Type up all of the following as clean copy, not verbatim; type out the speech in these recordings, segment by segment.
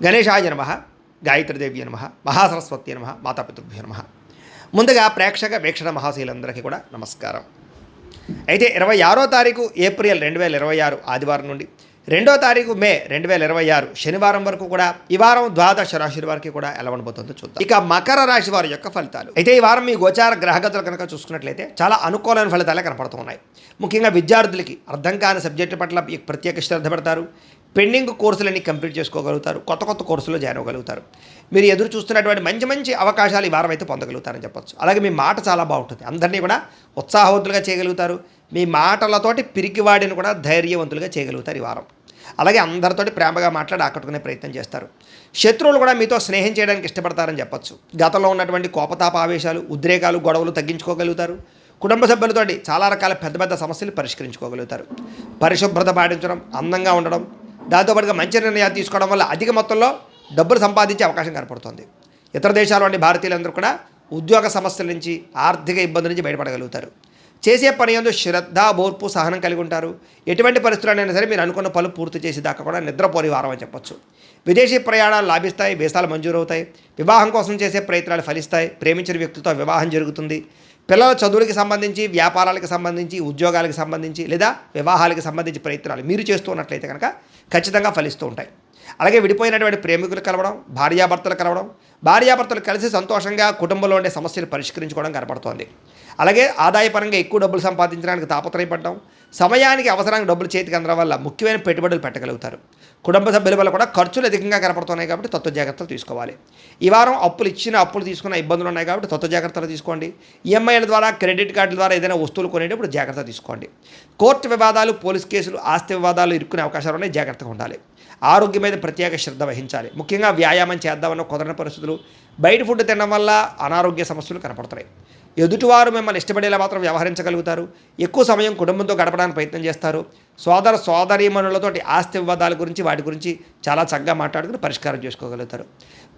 గణేశాయ నమః, గాయత్రీదేవి నమః, మహాసరస్వతి నమః, మాతాపితృభ్యో నమః. ముందుగా ప్రేక్షక వీక్షణ మహాశీలందరికీ కూడా నమస్కారం. అయితే 26వ తారీఖు ఏప్రిల్ 2026 ఆదివారం నుండి 2వ తారీఖు మే 2026 శనివారం వరకు కూడా ఈ వారం ద్వాదశ రాశుల వారికి కూడా ఎలా ఉండబోతుందో చూద్దాం. ఇక మకర రాశి వారి యొక్క ఫలితాలు. అయితే ఈ వారం మీ గోచార గ్రహగతులు కనుక చూసుకున్నట్లయితే చాలా అనుకూలమైన ఫలితాలే కనపడుతూ ఉన్నాయి. ముఖ్యంగా విద్యార్థులకి అర్థం కాని సబ్జెక్టు పట్ల ప్రత్యేక శ్రద్ధ పెడతారు. పెండింగ్ కోర్సులన్నీ కంప్లీట్ చేసుకోగలుగుతారు. కొత్త కోర్సులో జాయిన్ అవ్వగలుగుతారు. మీరు ఎదురు చూస్తున్నటువంటి మంచి అవకాశాలు ఈ వారం అయితే పొందగలుగుతారని చెప్పొచ్చు. అలాగే మీ మాట చాలా బాగుంటుంది. అందరినీ కూడా ఉత్సాహవంతులుగా చేయగలుగుతారు. మీ మాటలతోటి పిరికివాడిని కూడా ధైర్యవంతులుగా చేయగలుగుతారు ఈ వారం. అలాగే అందరితోటి ప్రేమగా మాట్లాడి ఆకట్టుకునే ప్రయత్నం చేస్తారు. శత్రువులు కూడా మీతో స్నేహం చేయడానికి ఇష్టపడతారని చెప్పొచ్చు. గతంలో ఉన్నటువంటి కోపతాప ఆవేశాలు, ఉద్రేకాలు, గొడవలు తగ్గించుకోగలుగుతారు. కుటుంబ సభ్యులతోటి చాలా రకాల పెద్ద సమస్యలు పరిష్కరించుకోగలుగుతారు. పరిశుభ్రత పాటించడం, అందంగా ఉండడం, దాంతోపాటుగా మంచి నిర్ణయాలు తీసుకోవడం వల్ల అధిక మొత్తంలో డబ్బులు సంపాదించే అవకాశం కనపడుతుంది. ఇతర దేశాల్లోని భారతీయులందరూ కూడా ఉద్యోగ సమస్యల నుంచి, ఆర్థిక ఇబ్బందుల నుంచి బయటపడగలుగుతారు. చేసే పని యందు శ్రద్ధ, ఓర్పు, సహనం కలిగి ఉంటారు. ఎటువంటి పరిస్థితులైనా సరే మీరు అనుకున్న పనులు పూర్తి చేసేదాకా కూడా నిద్రపోని వారం అని చెప్పొచ్చు. విదేశీ ప్రయాణాలు లాభిస్తాయి. వీసాలు మంజూరవుతాయి. వివాహం కోసం చేసే ప్రయత్నాలు ఫలిస్తాయి. ప్రేమించిన వ్యక్తులతో వివాహం జరుగుతుంది. పిల్లల చదువులకు సంబంధించి, వ్యాపారాలకు సంబంధించి, ఉద్యోగాలకు సంబంధించి లేదా వివాహాలకు సంబంధించి ప్రయత్నాలు మీరు చేస్తూ ఉన్నట్లయితే కనుక ఖచ్చితంగా ఫలిస్తూ ఉంటాయి. అలాగే విడిపోయినటువంటి ప్రేమికులు కలవడం, భార్యాభర్తలు కలిసి సంతోషంగా కుటుంబంలో ఉండే సమస్యలు పరిష్కరించుకోవడం కనపడుతోంది. అలాగే ఆదాయపరంగా ఎక్కువ డబ్బులు సంపాదించడానికి తాపత్రయపడడం, సమయానికి అవసరానికి డబ్బులు చేతికి అందడం వల్ల ముఖ్యమైన పెట్టుబడులు పెట్టగలుగుతారు. కుటుంబ సభ్యుల వల్ల కూడా ఖర్చులు అధికంగా కనపడుతున్నాయి కాబట్టి తత్వ జాగ్రత్తలు తీసుకోవాలి. ఈ వారం అప్పులు తీసుకున్న ఇబ్బందులు ఉన్నాయి కాబట్టి తత్వ జాగ్రత్తలు తీసుకోండి. ఈఎంఐల ద్వారా, క్రెడిట్ కార్డుల ద్వారా ఏదైనా వస్తువులు కొనేటప్పుడు జాగ్రత్త తీసుకోండి. కోర్టు వివాదాలు, పోలీస్ కేసులు, ఆస్తి వివాదాలు ఇరుక్కునే అవకాశాలు ఉన్నాయి. జాగ్రత్తగా ఉండాలి. ఆరోగ్యం మీద ప్రత్యేక శ్రద్ధ వహించాలి. ముఖ్యంగా వ్యాయామం చేద్దామన్న కుదరని పరిస్థితులు, బయట ఫుడ్ తినడం వల్ల అనారోగ్య సమస్యలు కనపడుతున్నాయి. ఎదుటివారు మిమ్మల్ని ఇష్టపడేలా మాత్రం వ్యవహరించగలుగుతారు. ఎక్కువ సమయం కుటుంబంతో గడపడానికి ప్రయత్నం చేస్తారు. సోదరీమణులతోటి ఆస్తి వివాదాల గురించి, వాటి గురించి చాలా చక్కగా మాట్లాడుకుని పరిష్కారం చేసుకోగలుగుతారు.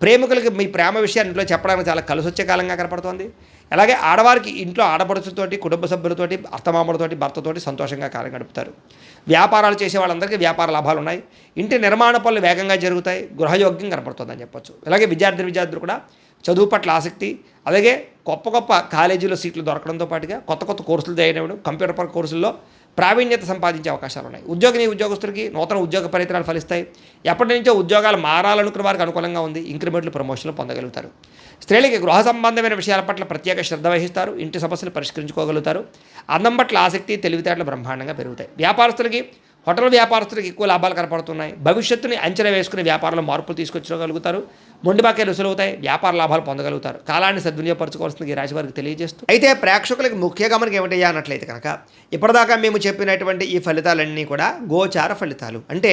ప్రేమికులకి మీ ప్రేమ విషయాన్ని ఇంట్లో చెప్పడానికి చాలా కలిసి వచ్చే కాలంగా కనపడుతోంది. అలాగే ఆడవారికి ఇంట్లో ఆడపడుచుతోటి, కుటుంబ సభ్యులతోటి, అత్తమామలతోటి, భర్తతోటి సంతోషంగా కాలం గడుపుతారు. వ్యాపారాలు చేసే వాళ్ళందరికీ వ్యాపార లాభాలు ఉన్నాయి. ఇంటి నిర్మాణ పనులు వేగంగా జరుగుతాయి. గృహయోగ్యం కనపడుతుందని చెప్పొచ్చు. అలాగే విద్యార్థులు కూడా చదువు పట్ల ఆసక్తి, అలాగే గొప్ప కాలేజీలో సీట్లు దొరకడంతో పాటుగా కొత్త కోర్సులు జాయిన్ అవ్వడం, కంప్యూటర్ కోర్సుల్లో ప్రావీణ్యత సంపాదించే అవకాశాలు ఉన్నాయి. ఉద్యోగస్తులకి నూతన ఉద్యోగ ప్రయత్నాలు ఫలిస్తాయి. ఎప్పటి నుంచో ఉద్యోగాలు మారాలనుకున్న వారికి అనుకూలంగా ఉంది. ఇంక్రిమెంట్లు, ప్రమోషన్లు పొందగలుగుతారు. స్త్రీలకి గృహ సంబంధమైన విషయాల పట్ల ప్రత్యేక శ్రద్ధ వహిస్తారు. ఇంటి సమస్యలు పరిష్కరించుకోగలుగుతారు. అందం పట్ల ఆసక్తి, తెలివితేటలు బ్రహ్మాండంగా పెరుగుతాయి. హోటల్ వ్యాపారస్తులకి ఎక్కువ లాభాలు కనపడుతున్నాయి. భవిష్యత్తుని అంచనా వేసుకుని వ్యాపారంలో మార్పులు తీసుకొచ్చుకోగలుగుతారు. మొండి బాక్యాలు వసూలవుతాయి. వ్యాపార లాభాలు పొందగలుగుతారు. కాలాన్ని సద్వినియోగపరచుకోవాల్సింది ఈ రాశి వారికి తెలియజేస్తూ, అయితే ప్రేక్షకులకి ముఖ్య గమనిక ఏమిటయ్యా అన్నట్లయితే కనుక ఇప్పటిదాకా మేము చెప్పినటువంటి ఈ ఫలితాలన్నీ కూడా గోచార ఫలితాలు. అంటే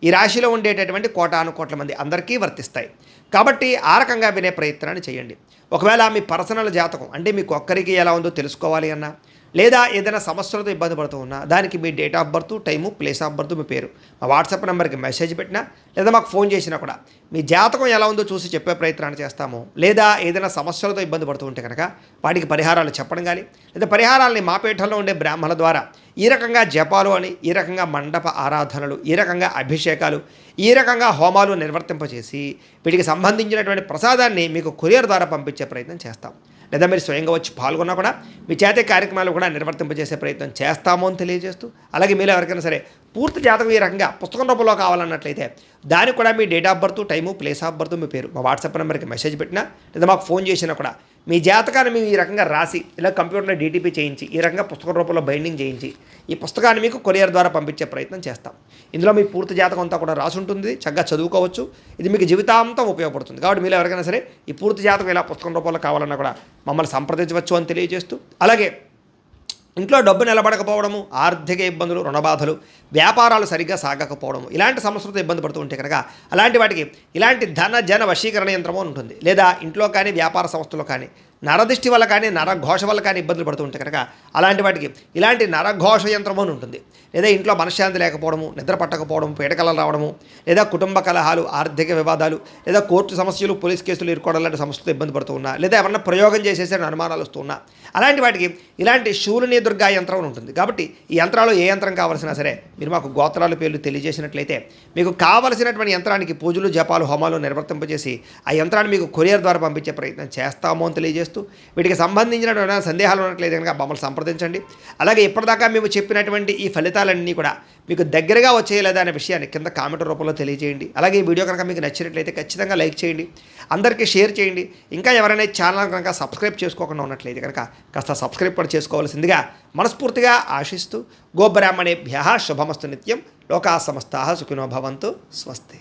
ఈ రాశిలో ఉండేటటువంటి కోటాను మంది అందరికీ వర్తిస్తాయి. కాబట్టి ఆ రకంగా వినే ప్రయత్నాన్ని చేయండి. ఒకవేళ మీ పర్సనల్ జాతకం అంటే మీకు ఒక్కరికి ఎలా ఉందో తెలుసుకోవాలి అన్నా, లేదా ఏదైనా సమస్యలతో ఇబ్బంది పడుతూ ఉన్నా, దానికి మీ date of birth, time, place of birth, మీ పేరు మా వాట్సాప్ నెంబర్కి మెసేజ్ పెట్టినా, లేదా మాకు ఫోన్ చేసినా కూడా మీ జాతకం ఎలా ఉందో చూసి చెప్పే ప్రయత్నాన్ని చేస్తాము. లేదా ఏదైనా సమస్యలతో ఇబ్బంది పడుతూ ఉంటే కనుక వాటికి పరిహారాలు చెప్పడం కానీ, లేదా పరిహారాలని మా పీఠంలో ఉండే బ్రాహ్మణుల ద్వారా ఈ రకంగా జపాలు అని, ఈ రకంగా మండప ఆరాధనలు, ఈ రకంగా అభిషేకాలు, ఈ రకంగా హోమాలు నిర్వర్తింపచేసి వీటికి సంబంధించినటువంటి ప్రసాదాన్ని మీకు కొరియర్ ద్వారా పంపించే ప్రయత్నం చేస్తాం. లేదా మీరు స్వయంగా వచ్చి పాల్గొన్నా కూడా మీ చేతే కార్యక్రమాలు కూడా నిర్వర్తింపజేసే ప్రయత్నం చేస్తాము అని తెలియజేస్తూ, అలాగే మీరు ఎవరికైనా సరే పూర్తి జాతకం ఈ రకంగా పుస్తకం రూపంలో కావాలన్నట్లయితే దానికి కూడా మీ date of birth, time, place of birth, మీ పేరు మా వాట్సాప్ నెంబర్కి మెసేజ్ పెట్టినా, లేదా మాకు ఫోన్ చేసినా కూడా మీ జాతకాన్ని మేము ఈ రకంగా రాసి, ఇలా కంప్యూటర్లో డీటీపీ చేయించి, ఈ రకంగా పుస్తకం రూపంలో బైండింగ్ చేయించి ఈ పుస్తకాన్ని మీకు కొరియర్ ద్వారా పంపించే ప్రయత్నం చేస్తాం. ఇందులో మీ పూర్తి జాతకం అంతా కూడా రాసి ఉంటుంది. చక్కగా చదువుకోవచ్చు. ఇది మీకు జీవితాంతం ఉపయోగపడుతుంది. కాబట్టి మీరు ఎవరికైనా సరే ఈ పూర్తి జాతకం ఇలా పుస్తకం రూపంలో కావాలన్నా కూడా మమ్మల్ని సంప్రదించవచ్చు అని తెలియజేస్తూ, అలాగే ఇంట్లో డబ్బు నిలబడకపోవడము, ఆర్థిక ఇబ్బందులు, రుణబాధలు, వ్యాపారాలు సరిగ్గా సాగకపోవడము, ఇలాంటి సమస్యలతో ఇబ్బంది పడుతూ ఉంటే కనుక అలాంటి వాటికి ఇలాంటి ధన జన వశీకరణ యంత్రము ఉంటుంది. లేదా ఇంట్లో కానీ వ్యాపార సంస్థలో కానీ నరదిష్టి వల్ల కానీ నరఘోష వల్ల కానీ ఇబ్బందులు పడుతూ ఉంటే కనుక అలాంటి వాటికి ఇలాంటి నరఘోష యంత్రము అని ఉంటుంది. లేదా ఇంట్లో మనశ్శాంతి లేకపోవడము, నిద్ర పట్టకపోవడం, పీడకలలు రావడము, లేదా కుటుంబ కలహాలు, ఆర్థిక వివాదాలు, లేదా కోర్టు సమస్యలు, పోలీస్ కేసులు ఇరుకోవడం లాంటి సమస్యలతో ఇబ్బంది పడుతూ ఉన్నా, లేదా ఎవరన్నా ప్రయోగం చేసేసే అనుమానాలు వస్తూ ఉన్నా, అలాంటి వాటికి ఇలాంటి శూలిని దుర్గా యంత్రం అని ఉంటుంది. కాబట్టి ఈ యంత్రాలు ఏ యంత్రం కావాల్సినా సరే మీరు మాకు గోత్రాల పేర్లు తెలియజేసినట్లయితే మీకు కావలసినటువంటి యంత్రానికి పూజలు, జపాలు, హోమాలు నిర్వర్తింపజేసి ఆ యంత్రాన్ని మీకు కొరియర్ ద్వారా పంపించే ప్రయత్నం చేస్తాము అని తెలియజేస్తూ, వీటికి సంబంధించిన సందేహాలు ఉన్నట్లయితే కనుక మమ్మల్ని సంప్రదించండి. అలాగే ఇప్పటిదాకా మేము చెప్పినటువంటి ఈ ఫలితాలన్నీ కూడా మీకు దగ్గరగా వచ్చేయలేదా అనే విషయాన్ని కింద కామెంట్ రూపంలో తెలియజేయండి. అలాగే ఈ వీడియో కనుక మీకు నచ్చినట్లయితే ఖచ్చితంగా లైక్ చేయండి, అందరికీ షేర్ చేయండి. ఇంకా ఎవరైనా ఛానల్ కనుక సబ్స్క్రైబ్ చేసుకోకుండా ఉన్నట్లయితే కనుక కాస్త సబ్స్క్రైబ్ కూడా చేసుకోవాల్సిందిగా మనస్ఫూర్తిగా ఆశిస్తూ, గోబ్రాహ్మణేభ్యః శుభమస్తు నిత్యం, లోకా సమస్తాః సుఖినో భవంతు, స్వస్తి.